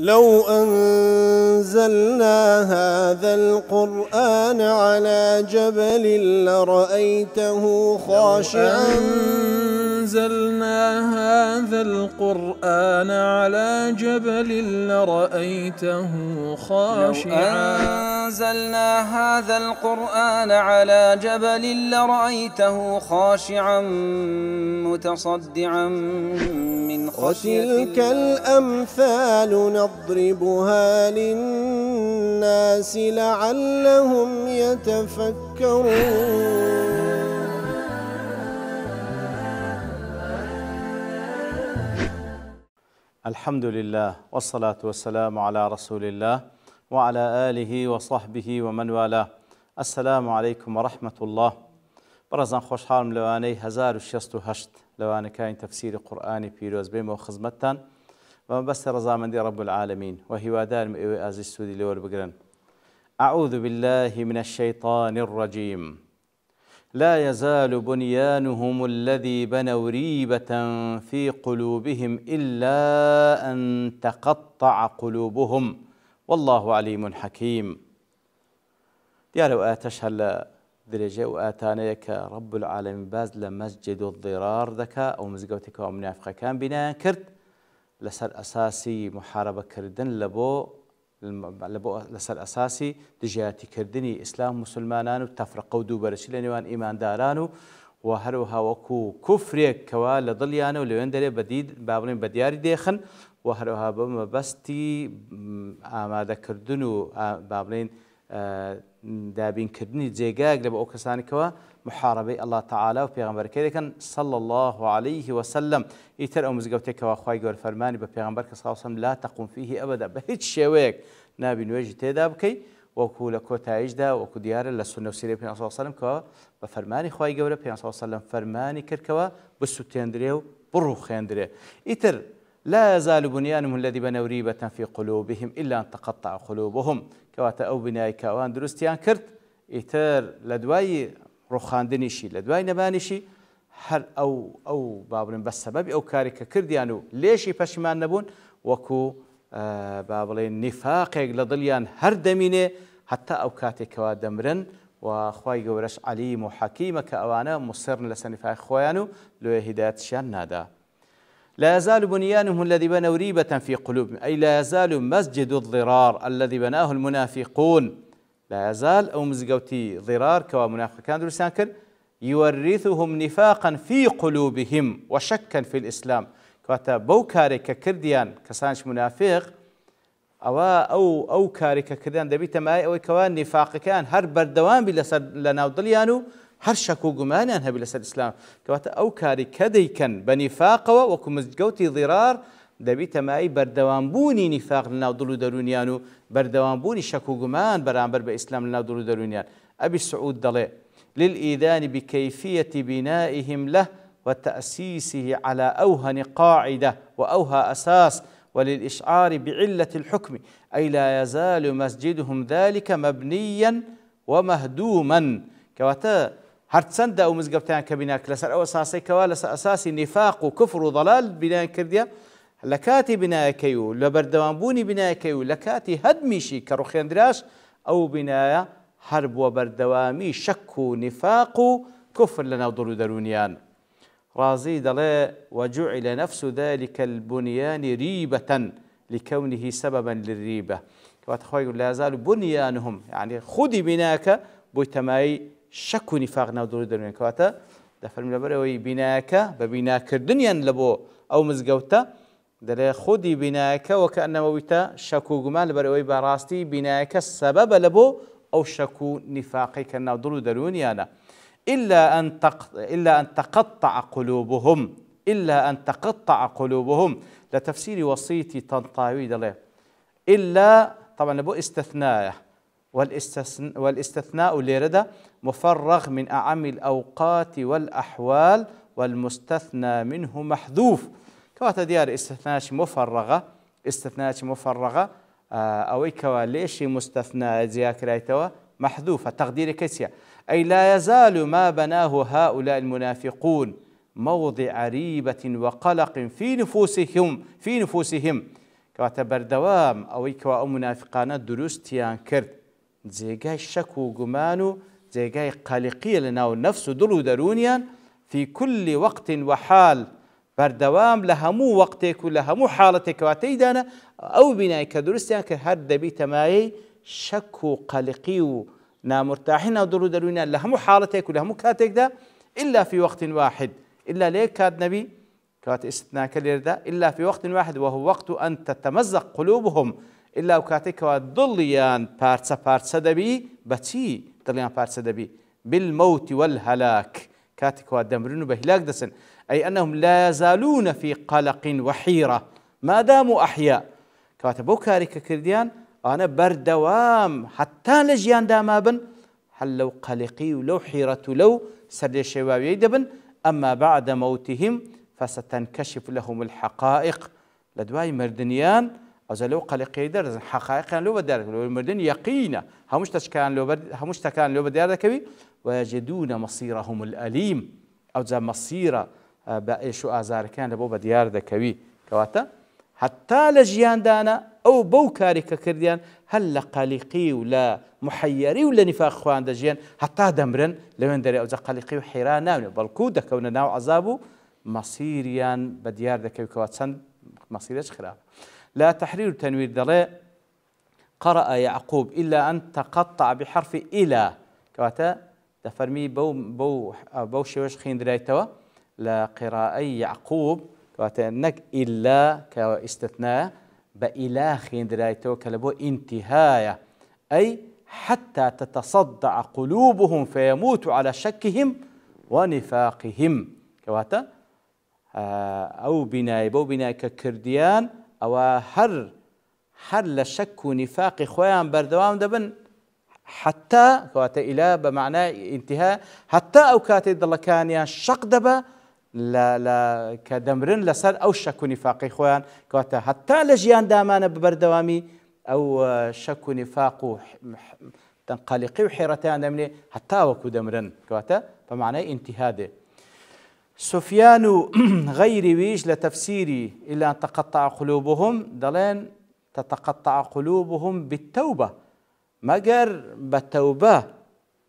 لو أنزلنا هذا القرآن على جبل لرأيته خاشعا أنزلنا هذا القرآن على جبل لرأيته خاشعا أنزلنا هذا القرآن على جبل لرأيته خاشعا متصدعا من خشية الله. وتلك الأمثال نضربها للناس لعلهم يتفكرون. الحمد لله والصلاة والسلام على رسول الله وعلى آله وصحبه ومن والاه. السلام عليكم ورحمة الله. برزان خوشحالم لوانەی 1068 لەوانەکانی تەفسیری قورئانی پیرۆز بێمەوە خزمەتتان و مەبەستی ڕەزامەندی رب العالمین و هیوادارم ئێوەی ئازیز سوودی لێ وەربگرن. أعوذ بالله من الشيطان الرجيم. لا يزال بنيانهم الذي بنوا ريبة في قلوبهم إلا أن تقطع قلوبهم والله عليم حكيم. دیارە و ئاتەش هەر لە درێژە و ئاتانەیە کە رب العالمین باز لە مەسجد الضرار دەکا ئەو مزگەوتێکەوە منافقەکان بینایان کرد لەسەر ئەساسی محارەبەکردن لەسەر ئەساسی دژایەتیکردنی ئیسلام مسلمانان و تەفرقە و دووبەرشی لە نێوان ئیمانداران و هەروەها وەکو کوفرێک کەوا لە دڵیانە و لەوێن دەرێ با بڵێن بە دیاری دێخن و هەروەها بە مەبەستی ئامادەکردن و با بڵێن دابینکردنی جێگایەک لە بە ئەو کەسانێکەوە محارەبەی الله تعالی و پێغەمبەرەکەی دەکەن صلى الله عليه وسلم. ئیتر ئەو مزگەوتێکەوە خوای گەورە فەرمانی بە پێغەمبەر کە صلی الله عليه وسلم لا تقم فيه ئەبەدا بە هیچ شێوەیەک نابی نوێژی تێدا بکەی وەکو لە کۆتاییشدا وەکو دیارە لە سونە و سیرەی پێغەمبەر صلی الله عليه وسلم کەوە بە فەرمانی خوای گەورە پێغەمبەر صلی الله عليه وسلم فەرمانی کردکەوە بسووتێندرێ و بڕوخێندرێ. ئیتر لا يزال بنيانهم الذي بنوا ريبة في قلوبهم إلا أن تقطع قلوبهم. کەواتە ئەو بینایی کاوان دروستیان کرد ئیتر لە دوای ڕوخاندنیشی لە دوای نەبانیشی هەر ئەو با بڵێن بە سەبەبی ئەو کاری کە کردیان و لێشی پەشیمان نەبوون وەکو با بڵێن نیفاقێک لە دڵیان هەر دەمینێ هەتا ئەو کاتێکەوە دەمرن و خوای گەورەش عەلیم و حەکیمە کە ئەوانە مصرن لەسەر نیفاقی خۆیان و لێ هیدایەتیان نادا. لا يزال بنيانهم الذي بنوا ريبة في قلوبهم أي لا يزال مسجد الضرار الذي بناه المنافقون لا يزال أو مزقوتي ضرار كوا منافقان درسان كر يورثهم نفاقا في قلوبهم وشكا في الإسلام كواتا بو كاريكا كرديان كسانش منافق أو كاريكا كرديان دبيت ماي أو كوان نفاق كان هر بردوان لنا ضليانو هر شك و گومانیان هەبی لەسەر ئیسلام کەواتە ئەو کاری کە دەیکەن بە نیفاقەوە وەکو مزگەوتی ضرار دەبیتە مای بەردەوامبوونی نیفاق لەناو دڵ و دەرونیان و بەردەوامبوونی شەک و گومان بەرامبەر بە ئیسلام لەناو دڵ و دەرونیان. ئەبی سعود دەڵێ للإيذان بكيفية بنائهم له وتأسيسه على أوهن قاعدة وأوهى أساس وللإشعار بعلة الحكم أي لا يزال مسجدهم ذلك مبنيا ومهدوما. كواتا هەرچەندە ئەو مزگەوتیان کە بیناکە لەسەر ئەو ئەساسێکەوە لەسەر ئەساسی نیفاق و کوفر و ضەلال بینایان کردیە لە کاتی بینایەکەی و لە بەردەوامبوونی بینایەکەی و لە کاتی هەدمیشی کە ڕوخێندراش ئەو بینایە هەر بووە بەردەوامی شەک و نیفاق و کوفر لەناو دڵ و دەرونیان. ڕازی دەڵێ وجعل نفس ذلك البنيان ريبة لكونه سببا للريبة. کەواتە خوای لا يزال بنيانهم يعني خودی بینایەکە بۆی تەمایی شەک و نیفاق ناو دڵ و دەرونیان کەواتە دەفەرمێ لەبەرەوەی بینایەکە بە بیناکردنیان لە بۆ ئەو مزگەوتە دەڵێ خودی بینایەکەوە کە ئەنەوەویتە شەک و گومان لەبەرەوەی بەڕاستی بینایەکە سەبەبە لە بۆ ئەو شەک و نیفاقی کە ناو دڵ و دەرونیانە. إلا أن تقطع قلوبهم لتفسير وصيتي طنطاوي دڵێ إلا طبعا لە بۆ استثناء والاستثناء ليردا مفرغ من أعم الأوقات والأحوال والمستثنى منه محذوف. كواتا ديار استثناء مفرغة أو كوا ليش مستثنى زياكرايتوا محذوفة تقدير كسيا أي لا يزال ما بناه هؤلاء المنافقون موضع ريبة وقلق في نفوسهم کەواتە بەردەوام ئەوەی کەوا ئەو منافقانە دروستیان کرد جێگای شەک و گومان و جێگای قەلقیە لە ناو نەفس و دڵ و دەرونیان في كل وقت وحال بەردەوام لە هەموو وەقتێک و لە هەموو حاڵەتێکەوە تێیدانە ئەو بینایی کە دروستیان کرد هەر دەبیتە مایەی شەک و قەلقی و نامرتاحی ناو دڵ و دەرونیان لە هەموو حاڵەتێک و لە هەموو کاتێکدا إلا في وقت واحد إلا ليك كاد نبي كات استثناء ليردا إلا في وقت واحد وهو وقت أن تتمزق قلوبهم إلا وكاتك ضليان بارتسا دبي بتي ضليان بارتسا دبي بالموت والهلاك كاتك ودمرن بهلاك دسن أي أنهم لا يزالون في قلق وحيرة ما داموا أحياء كاتبو كاريك كرديان أنا بردوام حتى لجيان دامابن هل لو قلقي ولو حيرة لو سر الشباب دبن أما بعد موتهم فستنكشف لهم الحقائق لدواي مردنيان أو لو قلقي در حقائق لو بدار لو مردن يقينا همش تكان لو بدار كبي ويجدون مصيرهم الأليم أو ذا مصير بأيشو آزار كان لبو بديار ذكوي كواتا حتى لجيان دانا أو بوكاري كرديان هل قلقي ولا محيري ولا نفاق خوان دجيان حتى دمرن لمن دري أو ذا قلقي وحيران ناوني بلكو دكونا ناو عذابو مصيريان بديار ذكوي كواتسن مصيريش خلاف لا تحرير تنوير دلاء قرأ يعقوب إلا أن تقطع بحرف إلى كواتا دفرمي بو شوش خين درايتوا لقراءي يعقوب كواتا نك إلا كاستثناء بإله خين درايتوا كلبو انتهاية أي حتى تتصدع قلوبهم فيموتوا على شكهم ونفاقهم كواتا أو بناي بو بناي ككرديان أو هر لشك ونفاق خوان بردوام دبن حتى كواتا إلى بمعنى انتهاء حتى أو كاتد الله كان يا شق دبا لا كدمرن لسر أو شك ونفاق خوان كواتا حتى لجيان دامان ببردوامي أو شك ونفاق تنقلقي وحيرتان دمني حتى وكو دمرن كواتا فمعنى انتهاء ده سفيان غير ويش لتفسيري إلا أن تقطع قلوبهم دلين تتقطع قلوبهم بالتوبة مجر بالتوبة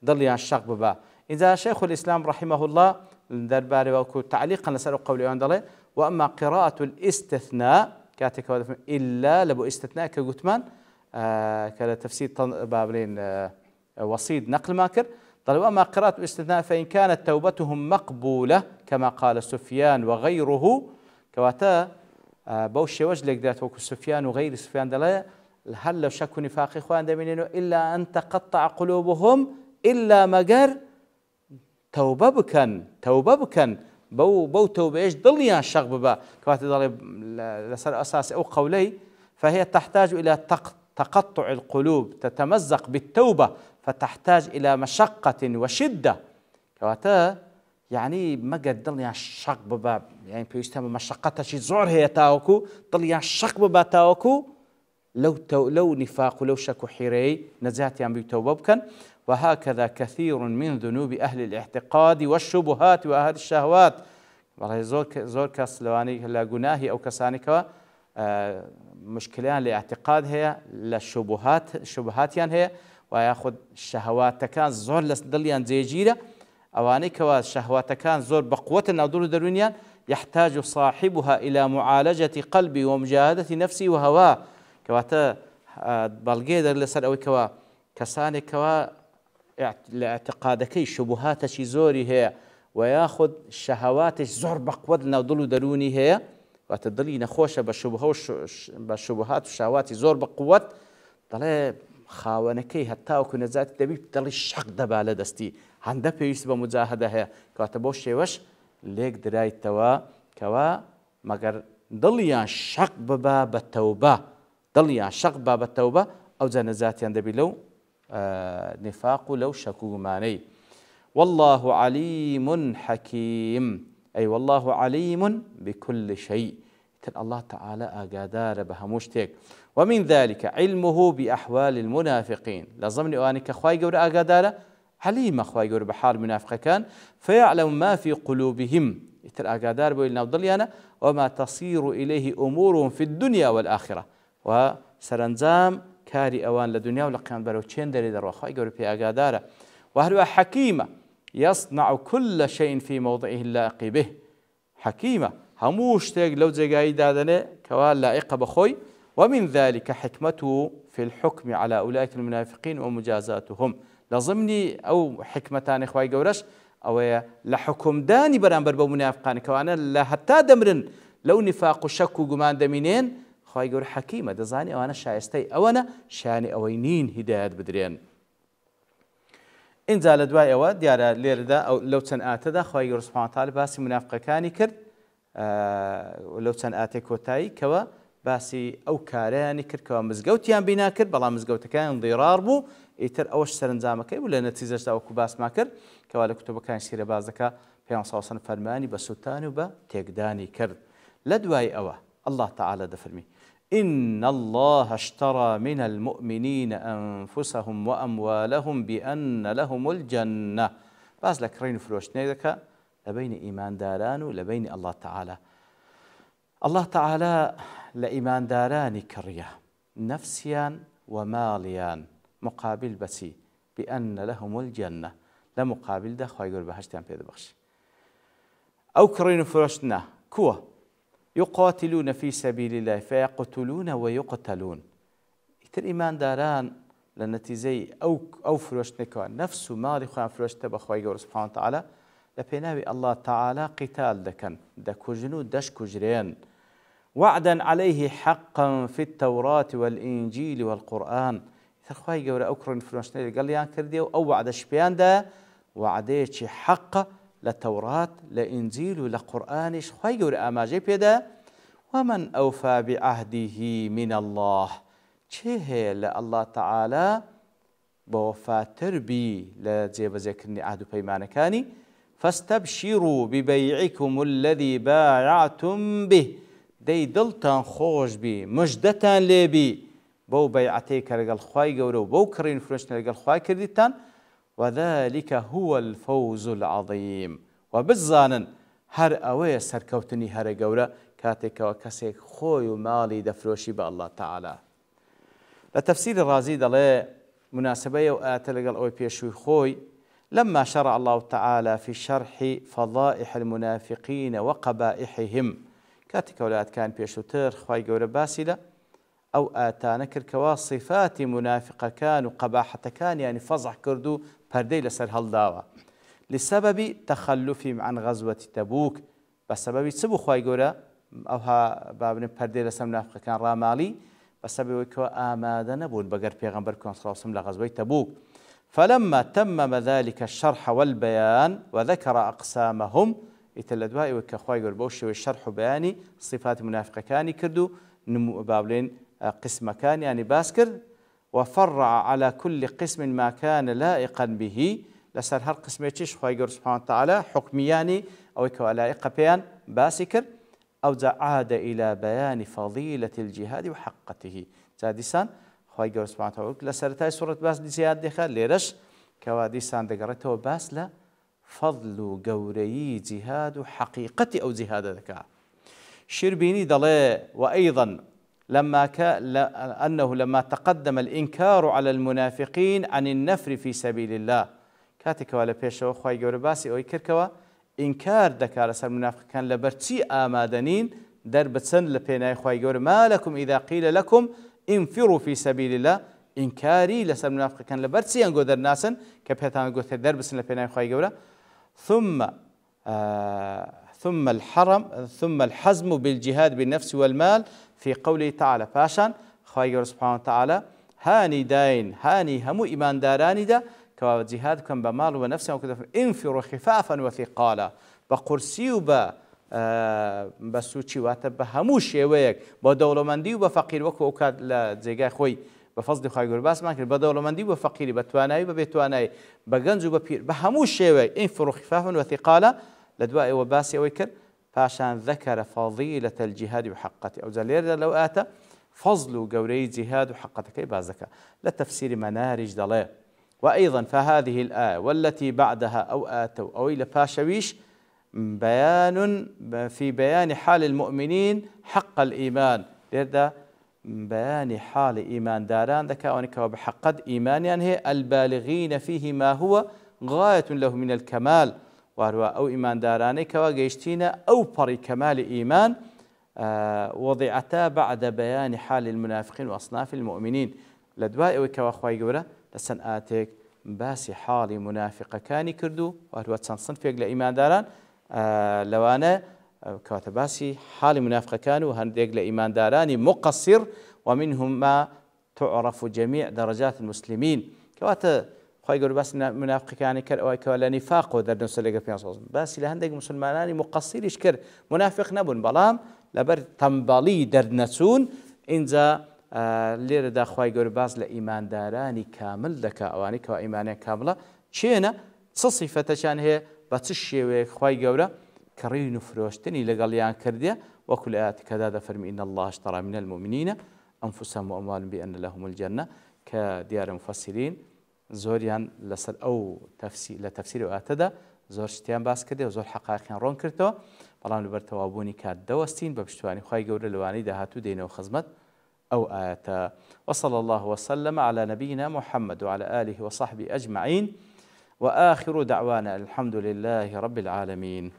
ضل يعني الشق ببا إذا شيخ الإسلام رحمه الله درباري وكو تعليقا لسأل قولي عن دلين وأما قراءة الاستثناء كاتك إلا لبو استثناء كجتمان كتفسير بابلين وصيد نقل ماكر طيب وأما قراءة الاستثناء فإن كانت توبتهم مقبولة كما قال سفيان وغيره كواتا بوشي وجلك ذات وكو سفيان وغير سفيان دلايا هل لو شكوا نفاق إخوان دمينينو إلا أن تقطع قلوبهم إلا مجر توبة بكن بو توبة إيش ضليان شغببا كواتا ضلي لسر أساس أو قولي فهي تحتاج إلى تقطع القلوب تتمزق بالتوبة فتحتاج إلى مشقة وشدة كواتا يعني ما قد ضل يعني شق بباب يعني بيستعمل مشقتها شيء زور هي تاوكو ضل يعني شق بباب تاوكو لو نفاق ولو شك حيري نزات يعني بتوبة بكن وهكذا كثير من ذنوب أهل الاعتقاد والشبهات وأهل الشهوات والله زور كسلواني لا جناهي أو كسانكوا مشكلان لاعتقاد هي للشبهات يعني هي وياخذ الشهوات كان زور لسدليان زي جيرة أواني كوا الشهوات كان زور بقوة أو دول درونيان يحتاج صاحبها إلى معالجة قلبي ومجاهدة نفسي وهواه كواتا بلغيدر لسر أو كوا كساني كوا لاعتقادك الشبهات شي زوري هي وياخذ الشهوات زور بقوة أو دول دروني هي وتضلي نخوشة بالشبهات والشهوات زور بقوة طلع خاونكي حتى وكنا ذات دبي تضلي الشق دبالة دستي هنده بيس بمجاهدة هي كاتبوش شيوش ليك دراي توا كوا مگر ضليان شق بباب التوبة ضليان شق باب التوبة أو زنزات يندبي لو نفاق لو شكو ماني والله عليم حكيم أي والله عليم بكل شيء الله تعالى أقادار بهموشتك ومن ذلك علمه بأحوال المنافقين لازمني أوانك خواي قور أقادار عليم خواي قور بحال منافق كان فيعلم ما في قلوبهم ئیتر ئاگادار بۆی لەناو دڵیانە وما تصير إليه أمورهم في الدنيا والآخرة و سەرنجام کاری ئەوان لە دنیا و لە قیامەت بەرەو چێن دەرێ دەڕوا خی گەورە پێی ئاگادارە و هەروە حەکیمە يصنع كل شيء في موضعه اللائق به حەکیمە هەموو شتێک لەو جێگایی دادەنێ کەوا لائقە بەخۆی ومن ذلك حكمته في الحكم على أولئك المنافقين ومجازاتهم لضمني أو حكمتان إخوائي قورش أو لحكم داني برانبر بمنافقان كوانا لا حتى دمرن لو نفاق شك وقمان دمينين إخوائي قور حكيمة دزاني أوانا شايستي أوانا شاني أوينين هدايات بدرين إن زال دواء أوا ديارة ليردا أو لو تنآتدا إخوائي قور سبحانه وتعالى باسي منافق كاني كرد ولو تنآتي كوتاي كوا باسی ئەو کارەیانی کرد کەوا مزگەوتیان بینا کرد بەڵام مزگەوتەکان ضێرار بوو ئیتر ئەوەش سەرنجامەکەی بوو لە نەتیجەشدا وەکو باسمان کرد کەوا لە کتوبەکانی سیرە باز دەکا پێغەمبەر صلی الله علیه و سلم فەرمانی بە سوتان و بە تێکدانی کرد لە دوای ئەوە الله تعالى دەفەرمی إن الله اشترى من المؤمنين أنفسهم وأموالهم بأن لهم الجنة باز لە کڕین و فرۆشتنێک دەکا لە بینی ئیمانداران و لە بینی الله تعالى الله تعالى لإيمان داراني كريا نفسيان وماليان مقابل بسي بأن لهم الجنة لمقابل ده خواهي يقول بهشتان بيد بخش أو كرين فرشنا كوا يقاتلون في سبيل الله فيقتلون ويقتلون يتر إيمان داران لنتيزي أو فرشنا كوا نفس مالي خوان فرشتا بخواهي يقول سبحانه وتعالى لبيناوي الله تعالى قتال دكن دكوجنو دش كجرين وعدا عليه حقا في التوراة والإنجيل والقرآن خواهي قورا أكرن فرنشنيل قال لي كرديو أو وعد شبيان دا وعديش حق للتوراة لإنجيل ولقرآن خواهي قورا أماجي بيدا ومن أوفى بعهده من الله چه الله تعالى بوفاتر بي لجيب ذكرني عهد بيمانكاني فاستبشروا ببيعكم الذي بايعتم به دەی دڵتان خۆش بی مژدەتان لێبی بەو بەیعەتەی کە لەگەڵ خوای گەورە و بەو کڕین فرۆشتنە لەگەڵ خوای کردیتان وذلك هو الفوز العظيم وبزانن هەر ئەوەیە سەرکەوتنی هەرە گەورە کاتێکەوە کەسێک خۆی و ماڵی دەفرۆشی بە الله تعالى لە تەفسیری رازی دەڵێ مناسبەیە و ئاتە لەگەڵ ئەوەی پێشووی خۆی لما شرع الله تعالى في شرح فضائح المنافقين وقبائحهم كاتك ولاد كان بيشوتر خواي جورا باسلة أو آتانا كركوا صفات منافقة كان وقباحة كان يعني فضح كردو بردي لسر هالداوة لسبب تخلفهم عن غزوة تبوك بسبب سبو خواي جورا أوها بابن بردي لسر منافقة كان رامالي بسبب وكوا آمادا نبون بقر بيغمبر كون صلى الله عليه وسلم لغزوة تبوك فلما تمم ذلك الشرح والبيان وذكر أقسامهم يتلدواء وكخواي يقول بوشي والشرح بياني صفات منافقة كاني كردو نمو بابلين قسم كان يعني باسكر وفرع على كل قسم ما كان لائقا به لسر هر قسم يتشيش خواي يقول سبحانه وتعالى حكمياني أو يكو لائقة بيان باسكر أو عاد إلى بيان فضيلة الجهاد وحقته سادسان خواي يقول سبحانه وتعالى لسرتاي سورة باس دي زياد دخل ليرش كواديسان دقرته باس لا فضل قوري جهاد حقيقة أو جهاد ذكاء شربيني ضلي وأيضا أنه لما تقدم الإنكار على المنافقين عن النفر في سبيل الله كاتك ولا بيشو خواي قوري باسي أو يكركوا إنكار ذكاء لسر المنافق كان لبرتي آمادنين دربتسن لبيناي خواي قوري ما لكم إذا قيل لكم انفروا في سبيل الله إنكاري لسر المنافق كان لبرتي أنقو در ناسن كبهتان قوة دربتسن لبيناي خواي قوري ثم الحزم بالجهاد بالنفس والمال في قوله تعالى فاشان خواهي سبحانه وتعالى هاني داين هاني همو إيمان داراني دا كوا جهادكم بمال ونفس انفروا خفافا وثقالا بقرسي بسوچي واتب همو شيويك بدولمندي وبفقير وكو اوكاد لزيغاي خوي بفضل خواهي باس ما كرد بدولمندي وفقيري بتواناي وبيتواناي بغنز وببير بهمو شيويك انفروا خفافا وثقالا لدواء وباسي ويكر فاشان ذكر فضيلة الجهاد وحقته أو زلير لو آتا فضل قوري جهاد وحقته كي بازكا لتفسير منارج دلاء وأيضا فهذه الآية والتي بعدها أو آتوا أو إلى فاشويش بيان في بيان حال المؤمنين حق الإيمان لذا بيان حال إيمان داران ذكاء وبحقد إيمان يعني هي البالغين فيه ما هو غاية له من الكمال وهو أو إيمان داراني كواجيشتينا أو بري كمال إيمان وضعتا بعد بيان حال المنافقين وأصناف المؤمنين لدواء وكواخواي جورا لسن آتك باسی حاڵی منافقەکانی کردو وهروە چەند سنفێک لە ئیمانداران لەوانە کەواتە باسی حاڵی منافقەکان و هەندێک لە ئیماندارانی مقصر ومنهم ما تعرف جميع درجات المسلمين کەواتە خی گەورە باسی منافقەکانی کرد ئەوەی کەوا لە نیفاق و دەرنووسە لەگەڵ پێ باسی لە هەندێک مسلمانانی مقصریش کرد منافق نەبوون بەڵام لەبەر تەمبەڵی دەرنەچوون اینجا لێرەدا خی گەورە باز لە ئیماندارانی کامل دەکا ئەوانەی کەوا ئیمانیان کامڵە چێنە چ سیفەتەشان هەیە بە چ شێوەیەک خی گەورە کڕین و فرۆشتنی لەگەڵیان کردێ وەکو لە ئاەتەکەدا دەفەرمی ئین الله اشترى من المؤمنین أنفسهم وأموالهم بأن لهم الجنة کە دیارە مفەسرین زۆریان لەسەر ئەو لە تەفسیری ئاتەدا زۆر شتیان باس کردێ و زۆر حەقایقیان ڕۆن کردەوە بەڵام لەبەر تەوابوونی کات دەوەستین بە پشتوانی خی گەورە لەوانەی داهاتوو دێنەوە خزمەت أو آية وصلى الله وسلم على نبينا محمد وعلى آله وصحبه أجمعين وآخر دعوانا الحمد لله رب العالمين.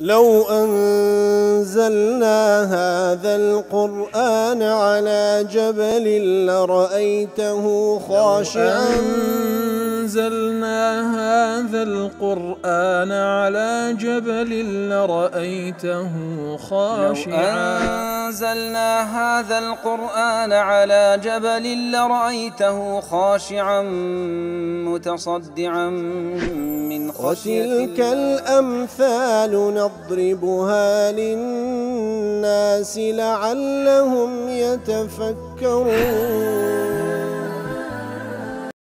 لو أنزلنا هذا القرآن على جبل لرأيته خاشعا أنزلنا هذا القرآن على جبل لرأيته خاشعا أنزلنا هذا القرآن على جبل لرأيته خاشعا متصدعا من خشية الله. وتلك الأمثال نضربها للناس لعلهم يتفكرون.